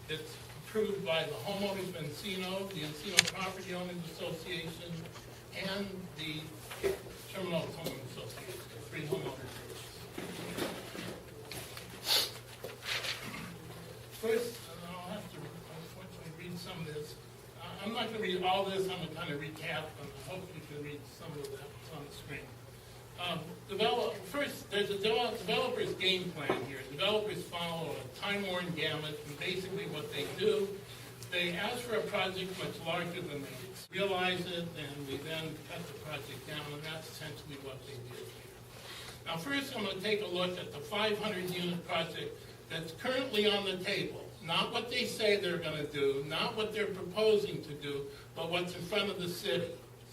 It's approved by the homeowners of ENCINO, the ENCINO Property Owners Association, and the Terminal Homeowners Association, the three homeowners groups. First, I'll have to unfortunately read some of this. I'm not going to read all this. I'm going to kind of recap, and hopefully you can read some of that on the screen. First, there's a developer's game plan here. Developers follow a time-worn gamut, and basically what they do, they ask for a project much larger than they realize it, and we then cut the project down, and that's essentially what they did here. Now, first, I'm going to take a look at the 500-unit project that's currently on the table. Not what they say they're going to do, not what they're proposing to do, but what's in front of the city.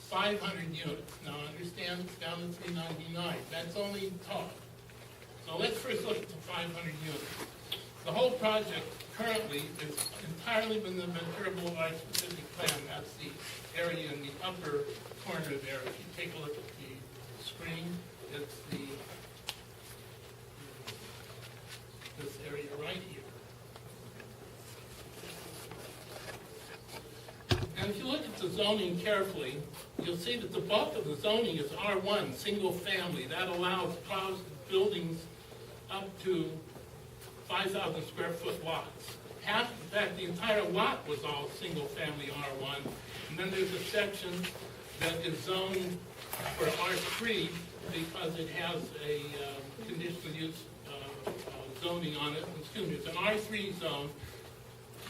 500 units. Now, understand it's down to 399. That's only talk. So let's first look at the 500 units. The whole project currently is entirely within the Ventura Boulevard specific plan. That's the area in the upper corner there. If you take a look at the screen, it's this area right here. And if you look at the zoning carefully, you'll see that the bulk of the zoning is R1, single family. That allows buildings up to 5,000 square foot lots. In fact, the entire lot was all single family R1. And then there's a section that is zoned for R3 because it has a conditional use zoning on it. Excuse me, it's an R3 zone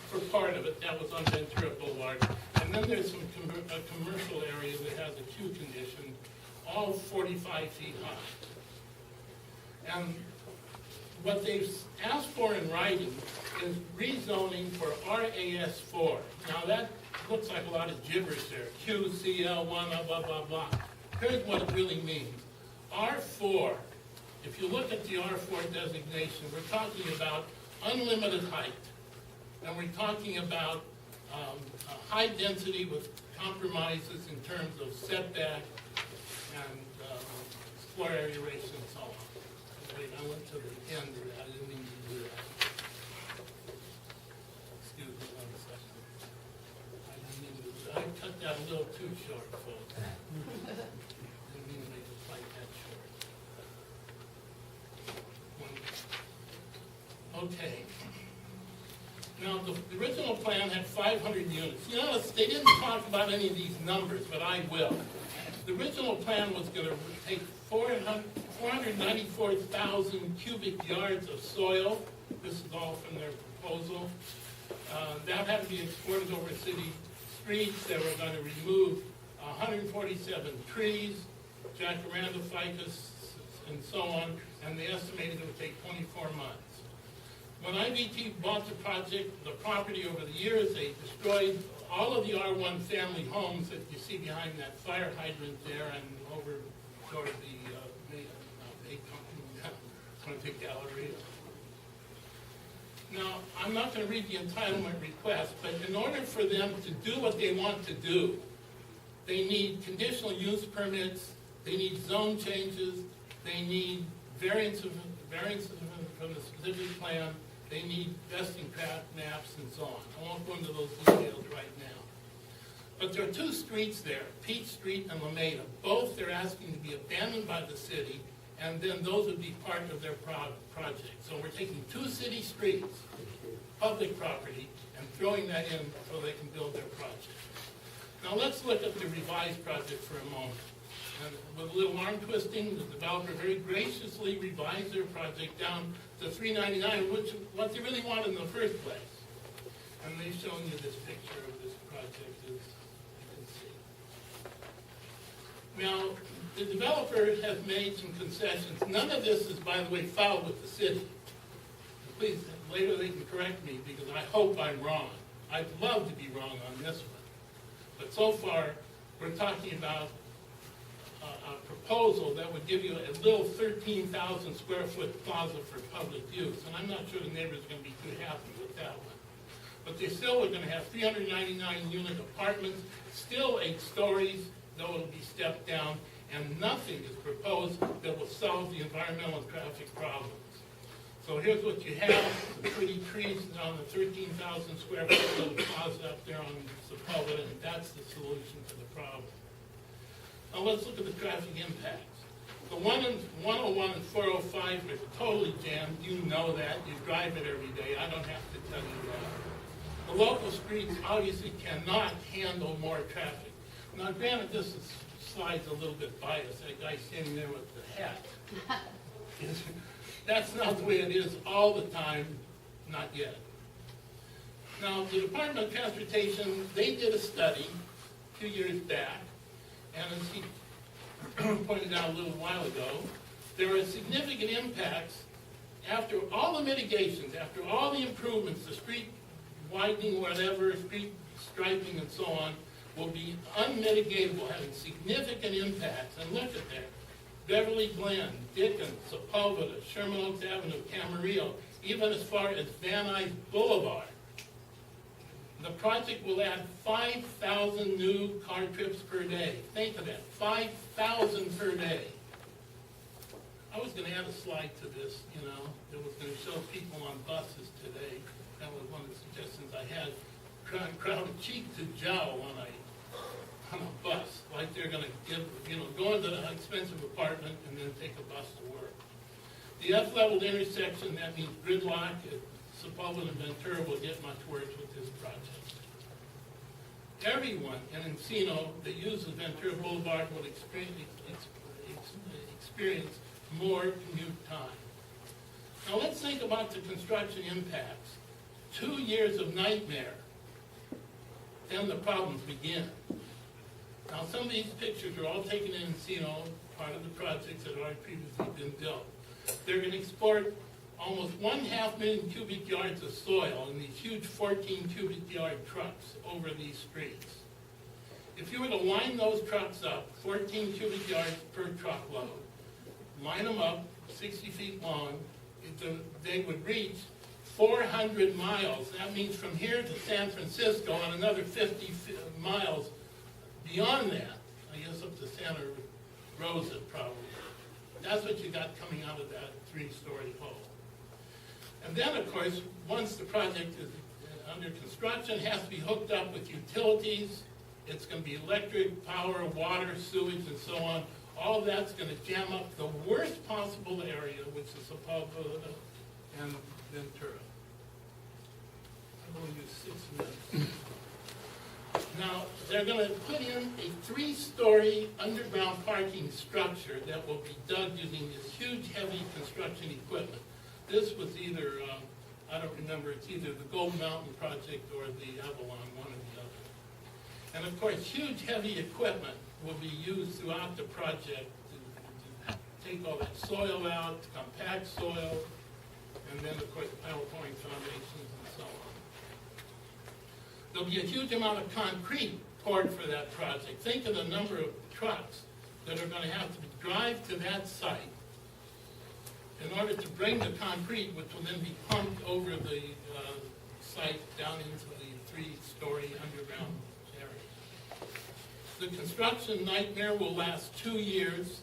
for part of it. That was on Ventura Boulevard. And then there's a commercial area that has a Q condition, all 45 feet high. And what they've asked for in writing is rezoning for RAS4. Now that looks like a lot of gibberish there. Q, CL, 1, blah, blah, blah. Here's what it really means. R4, if you look at the R4 designation, we're talking about unlimited height. And we're talking about high density with compromises in terms of setback and floor area ratio and so on. Wait, I went to the end of that. I didn't mean to do that. Excuse me 1 second. I cut that a little too short, folks. Didn't mean to make it quite that short. Okay. Now, the original plan had 500 units. You notice they didn't talk about any of these numbers, but I will. The original plan was going to take 494,000 cubic yards of soil. This is all from their proposal. That had to be exported over city streets. They were going to remove 147 trees, jacaranda, ficus, and so on, and they estimated it would take 24 months. When IVT bought the project, the property over the years, they destroyed all of the R1 family homes that you see behind that fire hydrant there and over toward the gallery. Now, I'm not going to read the entitlement request, but in order for them to do what they want to do, they need conditional use permits, they need zone changes, they need variances from the specific plan, they need vesting maps and so on. I won't go into those details right now. But there are two streets there, Peach Street and Lameda. Both they're asking to be abandoned by the city, and then those would be part of their project. So we're taking two city streets, public property, and throwing that in so they can build their project. Now let's look at the revised project for a moment. And with a little arm twisting, the developer very graciously revised their project down to $399, which what they really wanted in the first place. And they've shown you this picture of this project, as you can see. Now, the developer has made some concessions. None of this is, by the way, filed with the city. Please, later they can correct me because I hope I'm wrong. I'd love to be wrong on this one. But so far, we're talking about a proposal that would give you a little 13,000 square foot plaza for public use. And I'm not sure the neighbors are going to be too happy with that one. But they still are going to have 399 unit apartments, still 8 stories, though it'll be stepped down, and nothing is proposed that will solve the environmental and traffic problems. So here's what you have, the pretty trees on the 13,000 square foot little plaza up there on SEPULVEDA, and that's the solution to the problem. Now let's look at the traffic impacts. The 101 and 405 are totally jammed. You know that. You drive it every day. I don't have to tell you that. The local streets obviously cannot handle more traffic. Now granted, this slide's a little bit biased. That guy standing there with the hat. That's not the way it is all the time, not yet. Now, the Department of Transportation, they did a study a few years back, and as he pointed out a little while ago, there are significant impacts after all the mitigations, after all the improvements, the street widening, whatever, street striping and so on, will be unmitigatable, having significant impacts. And look at that. Beverly Glen, Dickens, Sepulveda, Sherman Oaks Avenue, Camarillo, even as far as Van Nuys Boulevard. The project will add 5,000 new car trips per day. Think of that, 5,000 per day. I was going to add a slide to this, that was going to show people on buses today. That was one of the suggestions I had. Crowded cheek to jowl on a bus, like they're going to give, go into an expensive apartment and then take a bus to work. The F-leveled intersection, that means gridlock at Sepulveda and Ventura, will get much worse with this project. Everyone in ENCINO that uses Ventura Boulevard will experience more commute time. Now let's think about the construction impacts. 2 years of nightmare, then the problems begin. Now, some of these pictures are all taken in ENCINO, part of the projects that have already previously been built. They're going to export almost 1.5 million cubic yards of soil in these huge 14 cubic yard trucks over these streets. If you were to line those trucks up, 14 cubic yards per truckload, line them up, 60 feet long, they would reach 400 miles. That means from here to San Francisco and another 50 miles beyond that, I guess up to Santa Rosa probably. That's what you got coming out of that 3-story hole. And then, of course, once the project is under construction, it has to be hooked up with utilities. It's going to be electric, power, water, sewage, and so on. All of that's going to jam up the worst possible area, which is Sepulveda and Ventura. I'm going to use 6 minutes. Now, they're going to put in a 3-story underground parking structure that will be dug using this huge, heavy construction equipment. This was either, I don't remember, it's either the Gold Mountain project or the Avalon, one or the other. And of course, huge, heavy equipment will be used throughout the project to take all that soil out, to compact soil, and then, of course, panel pouring foundations and so on. There'll be a huge amount of concrete poured for that project. Think of the number of trucks that are going to have to drive to that site in order to bring the concrete, which will then be pumped over the site down into the 3-story underground area. The construction nightmare will last 2 years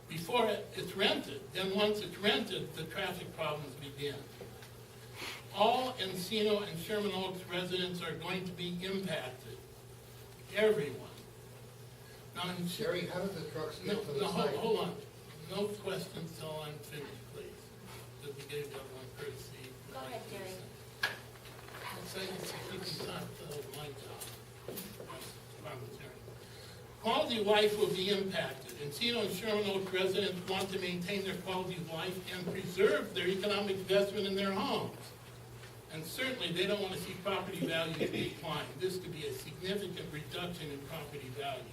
before it's rented. Then once it's rented, the traffic problems begin. All ENCINO and Sherman Oaks residents are going to be impacted. Everyone. Now, Jerry, how did the trucks get to the site? Hold on. No questions till I'm finished, please. Because we gave everyone courtesy. Go ahead, Jerry. I'm saying it's keeping time to my job. Quality of life will be impacted. ENCINO and Sherman Oaks residents want to maintain their quality of life and preserve their economic investment in their homes. And certainly, they don't want to see property values decline. This could be a significant reduction in property values.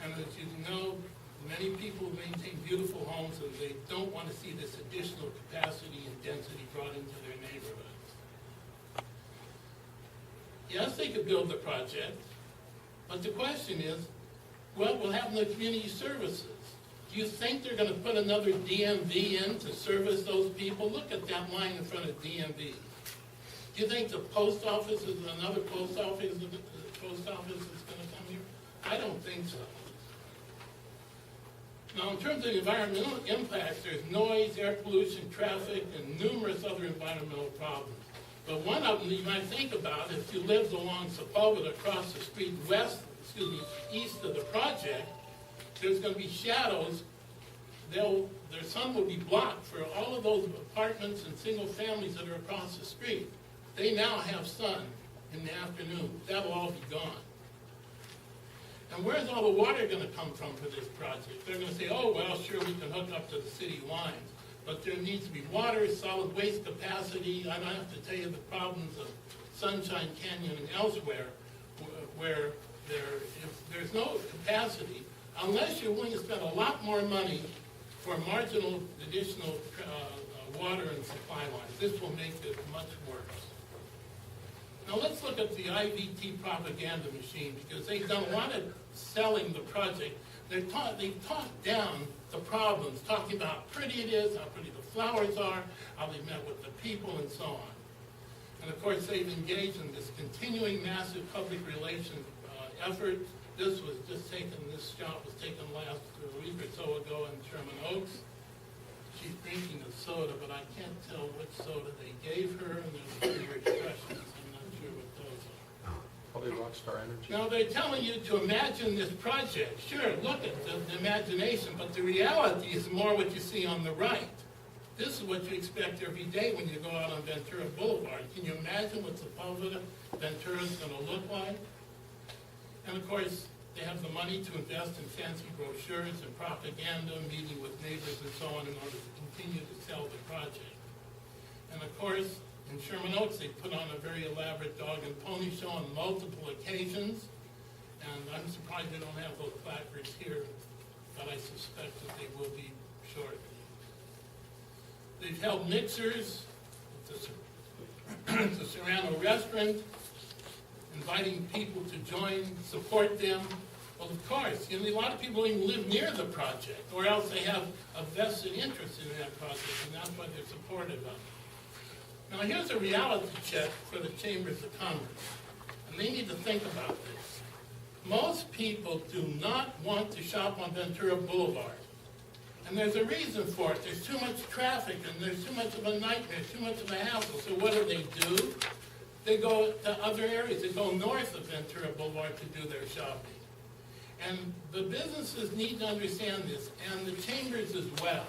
And as you know, many people maintain beautiful homes and they don't want to see this additional capacity and density brought into their neighborhoods. Yes, they could build the project, but the question is, what will happen to community services? Do you think they're going to put another DMV in to service those people? Look at that line in front of DMV. Do you think the post office is another post office that's going to come here? I don't think so. Now, in terms of environmental impacts, there's noise, air pollution, traffic, and numerous other environmental problems. But one of them you might think about, if you lived along Sepulveda across the street east of the project, there's going to be shadows. Their sun will be blocked for all of those apartments and single families that are across the street. They now have sun in the afternoon. That'll all be gone. And where's all the water going to come from for this project? They're going to say, oh, well, sure, we can hook up to the city lines. But there needs to be water, solid waste capacity. I don't have to tell you the problems of Sunshine Canyon and elsewhere where there's no capacity, unless you're willing to spend a lot more money for marginal additional water and supply lines. This will make it much worse. Now let's look at the IVT propaganda machine, because they've done a lot of selling the project. They've talked down the problems, talking about how pretty it is, how pretty the flowers are, how they met with the people, and so on. And of course, they've engaged in this continuing massive public relations effort. This shot was taken last week or so ago in Sherman Oaks. She's drinking a soda, but I can't tell which soda they gave her, and there's few expressions. I'm not sure what those are. Probably Rockstar Energy. Now, they're telling you to imagine this project. Sure, look at the imagination, but the reality is more what you see on the right. This is what you expect every day when you go out on Ventura Boulevard. Can you imagine what Sepulveda, Ventura is going to look like? And of course, they have the money to invest in fancy brochures and propaganda, meeting with neighbors and so on in order to continue to sell the project. And of course, in Sherman Oaks, they put on a very elaborate dog and pony show on multiple occasions. And I'm surprised they don't have those placards here, but I suspect that they will be shortly. They've held mixers at the Serrano restaurant, inviting people to join, support them. Well, of course, a lot of people don't even live near the project, or else they have a vested interest in that project, and that's why they're supportive of it. Now, here's a reality check for the Chambers of Commerce, and they need to think about this. Most people do not want to shop on Ventura Boulevard, and there's a reason for it. There's too much traffic, and there's too much of a nightmare, too much of a hassle. So what do? They go to other areas. They go north of Ventura Boulevard to do their shopping. And the businesses need to understand this, and the chambers as well,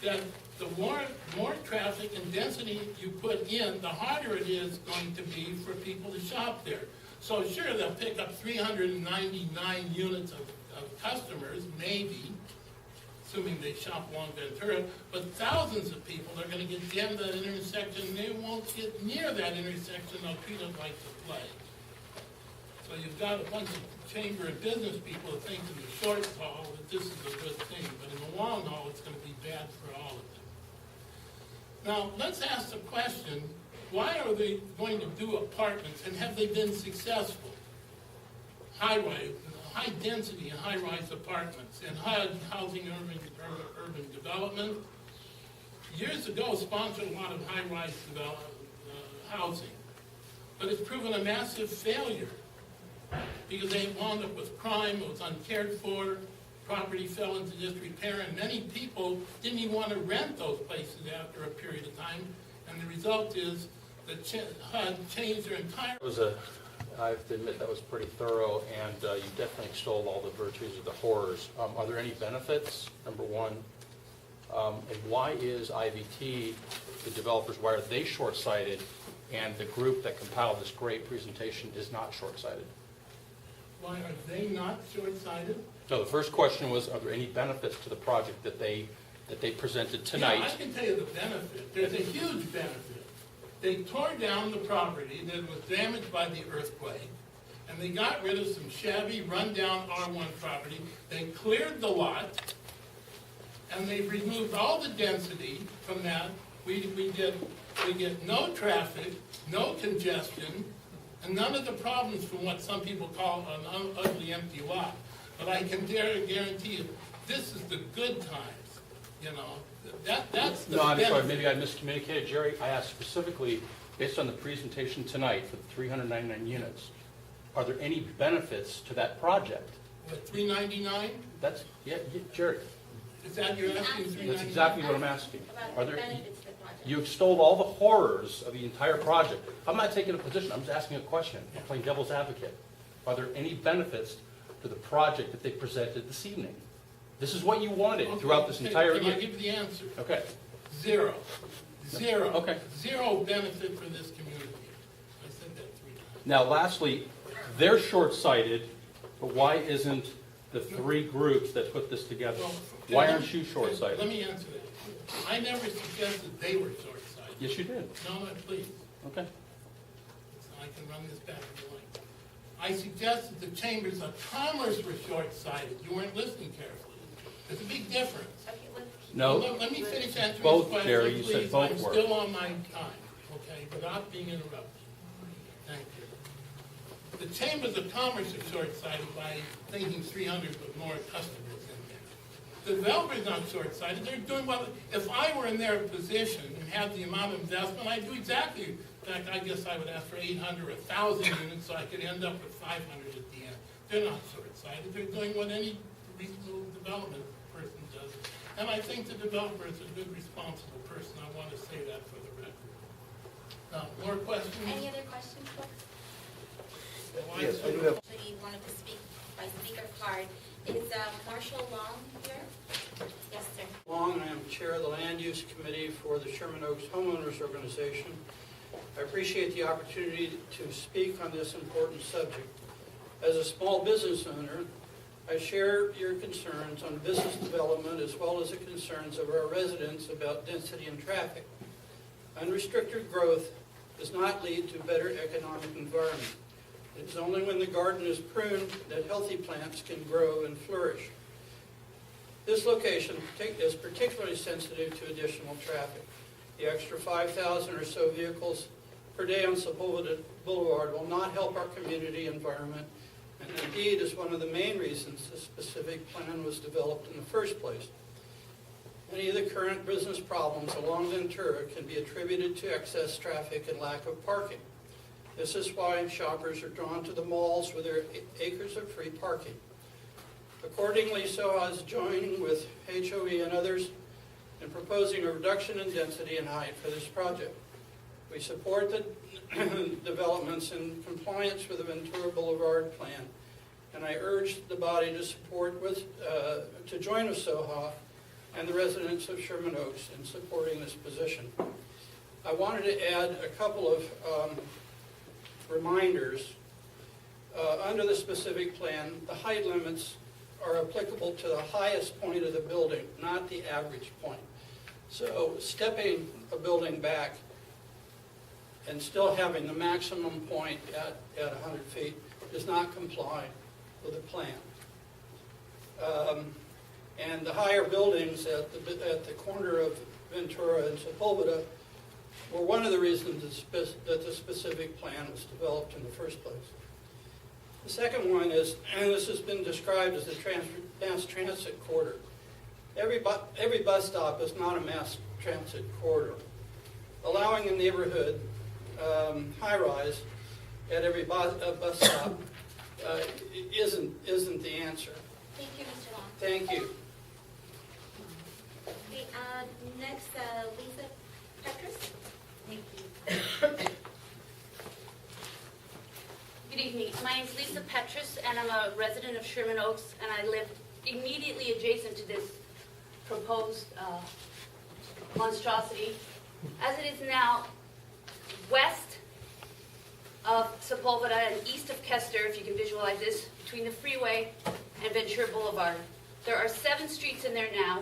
that the more traffic and density you put in, the harder it is going to be for people to shop there. So sure, they'll pick up 399 units of customers, maybe, assuming they shop along Ventura, but thousands of people are going to get jammed at that intersection, and they won't get near that intersection. They'll treat it like the plague. So you've got a bunch of chamber and business people that think in the short haul that this is a good thing, but in the long haul, it's going to be bad for all of them. Now, let's ask the question, why are they going to do apartments, and have they been successful? High density and high-rise apartments and housing urban development. Years ago, sponsored a lot of high-rise housing, but it's proven a massive failure because they wound up with crime, it was uncared for, property fell into disrepair, and many people didn't even want to rent those places after a period of time, and the result is that HUD changed their entire... I have to admit that was pretty thorough, and you definitely extolled all the virtues of the horrors. Are there any benefits, number one? And why is IVT, the developers, why are they short-sighted, and the group that compiled this great presentation is not short-sighted? Why are they not short-sighted? No, the first question was, are there any benefits to the project that they presented tonight? Yeah, I can tell you the benefit. There's a huge benefit. They tore down the property that was damaged by the earthquake, and they got rid of some shabby, run-down R1 property. They cleared the lot, and they removed all the density from that. We get no traffic, no congestion, and none of the problems from what some people call an ugly, empty lot. But I can guarantee you, this is the good times, you know. That's the I'm benefit. sorry, maybe I miscommunicated, Jerry. I asked specifically, based on the presentation tonight for the 399 units, are there any benefits to that project? What, $399? That's, yeah, Jerry, Is that you're asking $399? that's exactly what I'm asking. About Are the there, benefits of the project. you extolled all the horrors of the entire project. I'm not taking a position, I'm just asking a question. I'm playing devil's advocate. Are there any benefits to the project that they presented this evening? This is what you wanted throughout this Okay, entire Can I year. give you the answer? Okay, Zero. Zero. Okay. Zero benefit for this community. I said that 3 times. now lastly, they're short-sighted, but why isn't the three groups that put this together? Well, Why let aren't you me- Let short-sighted? me answer that. I never suggested they were short-sighted. Yes, you did. No, please. Okay. I can run this back if you like. I suggested the chambers of commerce were short-sighted. You weren't listening carefully. There's a big difference. Okay, let's No, Let me finish answering Both, this question, Jerry, you please. said both I'm were. still on my time, okay, without being interrupted. Thank you. The chambers of commerce are short-sighted by thinking 300 but more customers in there. The developer's not short-sighted. They're doing well. If I were in their position and had the amount of investment, I'd do exactly. In fact, I guess I would ask for 800 or 1,000 units so I could end up with 500 at the end. They're not short-sighted. They're doing what any reasonable development person does. And I think the developer is a good, responsible person. I want to say that for the record. More questions? Any other questions, folks? Yes, I do have. Actually, wanted to speak by speaker card. Is Marshall Long here? Yes, sir. Long, I am Chair of the Land Use Committee for the Sherman Oaks Homeowners Organization. I appreciate the opportunity to speak on this important subject. As a small business owner, I share your concerns on business development as well as the concerns of our residents about density and traffic. Unrestricted growth does not lead to a better economic environment. It's only when the garden is pruned that healthy plants can grow and flourish. This location is particularly sensitive to additional traffic. The extra 5,000 or so vehicles per day on Sepulveda Boulevard will not help our community environment, and indeed is one of the main reasons the specific plan was developed in the first place. Many of the current business problems along Ventura can be attributed to excess traffic and lack of parking. This is why shoppers are drawn to the malls with their acres of free parking. Accordingly, SOHA is joining with HOE and others in proposing a reduction in density and height for this project. We support the developments in compliance with the Ventura Boulevard plan, and I urge the body to to join with SOHA and the residents of Sherman Oaks in supporting this position. I wanted to add a couple of reminders. Under the specific plan, the height limits are applicable to the highest point of the building, not the average point. So stepping a building back and still having the maximum point at 100 feet does not comply with the plan. And the higher buildings at the corner of Ventura and Sepulveda were one of the reasons that the specific plan was developed in the first place. The second one is, and this has been described as a mass transit corridor. Every bus stop is not a mass transit corridor. Allowing a neighborhood high-rise at every bus stop isn't the answer. Thank you, Mr. Long. Thank you. Okay, next, Lisa Petrus. Thank you. Good evening. My name is Lisa Petrus, and I'm a resident of Sherman Oaks, and I live immediately adjacent to this proposed monstrosity. As it is now, west of Sepulveda and east of Kester, if you can visualize this, between the freeway and Ventura Boulevard, there are 7 streets in there now.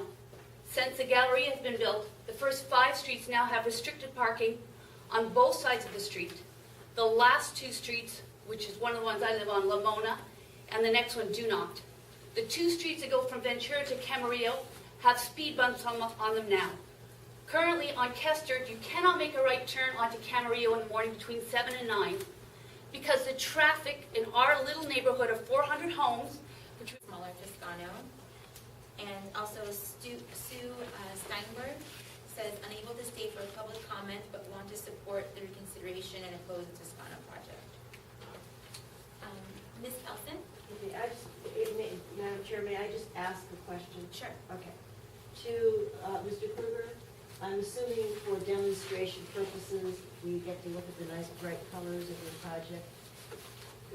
Since the gallery has been built, the first 5 streets now have restricted parking on both sides of the street. The last 2 streets, which is one of the ones I live on, Lamona, and the next one do not. The 2 streets that go from Ventura to Camarillo have speed bumps on them now. Currently on Kester, you cannot make a right turn onto Camarillo in the morning between 7 and 9 because the traffic in our little neighborhood of 400 homes, which Smaller Toscano. And also Sue Steinberg says, unable to stay for a public comment, but want to support the reconsideration and oppose the Toscano project. Ms. Elson? Okay, Madam Chair, may I just ask a question? Sure. Okay. To Mr. Kruger, I'm assuming for demonstration purposes, we get to look at the nice bright colors of your project.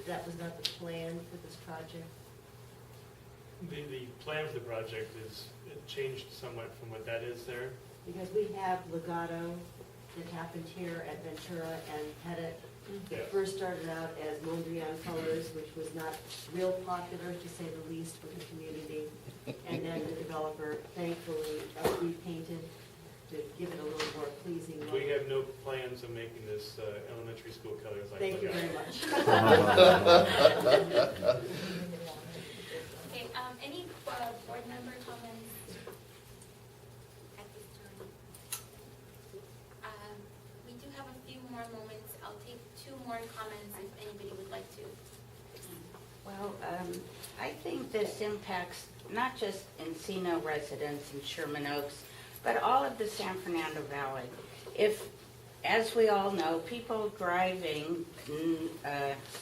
That was not the plan for this project? The plan for the project is, it changed somewhat from what that is there. Because we have Legato that happened here at Ventura and had it first started out as Mondrian colors, which was not real popular, to say the least, with the community. And then the developer thankfully repainted to give it a little more pleasing look. We have no plans of making this elementary school colors like Thank you Legato. very much. Okay, any board member comments at this time? We do have a few more moments. I'll take 2 more comments if anybody would like to. Well, I think this impacts not just ENCINO residents in Sherman Oaks, but all of the San Fernando Valley. If, as we all know, people driving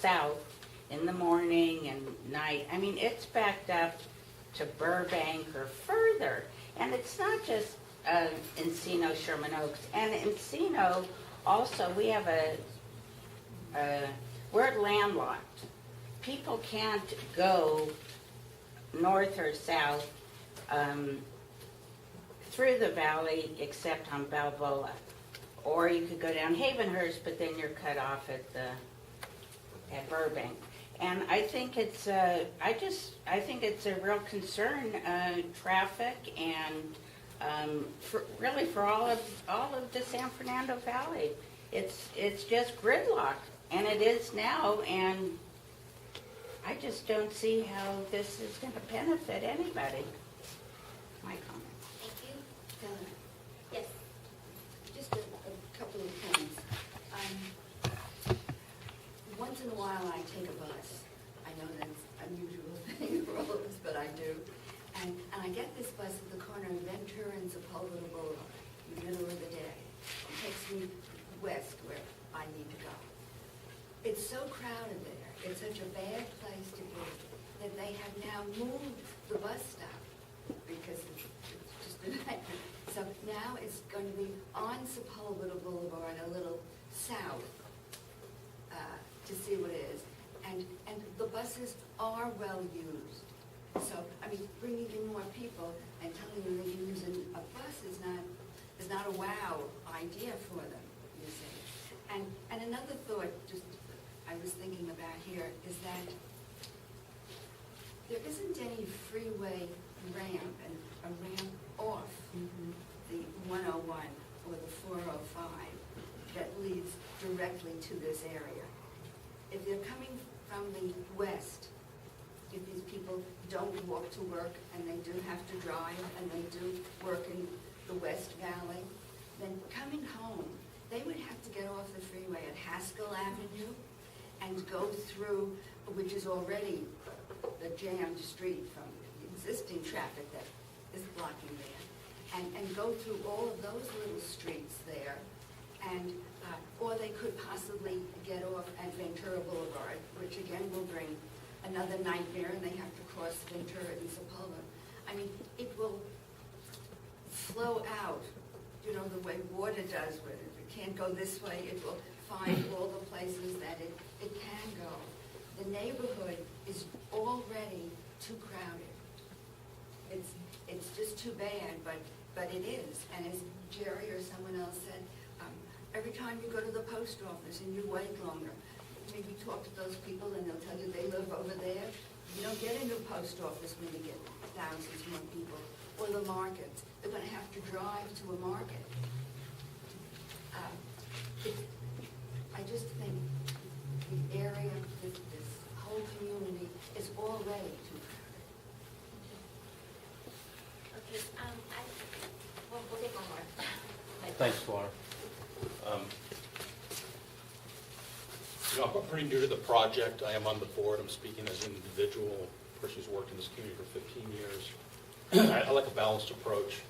south in the morning and night, I mean, it's backed up to Burbank or further. And it's not just ENCINO, Sherman Oaks. And ENCINO, also, we have we're landlocked. People can't go north or south through the valley except on Balboa. Or you could go down Havenhurst, but then you're cut off at Burbank. And I think it's I think it's a real concern, traffic, and really for all of the San Fernando Valley. It's just gridlock, and it is now, and I just don't see how this is going to benefit anybody. My comment. Thank you. Donna, Yes. just a couple of points. Once in a while I take a bus. I know that's an unusual thing for all of us, but I do. And I get this bus at the corner of Ventura and Sepulveda Boulevard in the middle of the day. It takes me west where I need to go. It's so crowded there. It's such a bad place to be that they have now moved the bus stop because it's just a nightmare. So now it's going to be on Sepulveda Boulevard, a little south, to see what it is. And the buses are well used. So, I mean, bringing in more people and telling them they're using a bus is not a wow idea for them, you see. And another thought, just I was thinking about here, is that there isn't any freeway ramp and a ramp off the 101 or the 405 that leads directly to this area. If they're coming from the west, if these people don't walk to work and they do have to drive and they do work in the West Valley, then coming home, they would have to get off the freeway at Haskell Avenue and go through, which is already the jammed street from the existing traffic that is blocking there, and go through all of those little streets there, and or they could possibly get off at Ventura Boulevard, which again will bring another nightmare, and they have to cross Ventura and Sepulveda. I mean, it will flow out, you know, the way water does, where it can't go this way, it will find all the places that it can go. The neighborhood is already too crowded. It's just too bad, but it is. And as Jerry or someone else said, every time you go to the post office and you wait longer, maybe talk to those people and they'll tell you they live over there. You don't get into the post office when you get thousands more people. Or the markets. They're going to have to drive to a market. I just think the area, this whole community is already too crowded. Okay, we'll take one more. Thanks, Laura. You know, I'm pretty new to the project. I am on the board. I'm speaking as an individual, person who's worked in this community for 15 years. I like a balanced approach.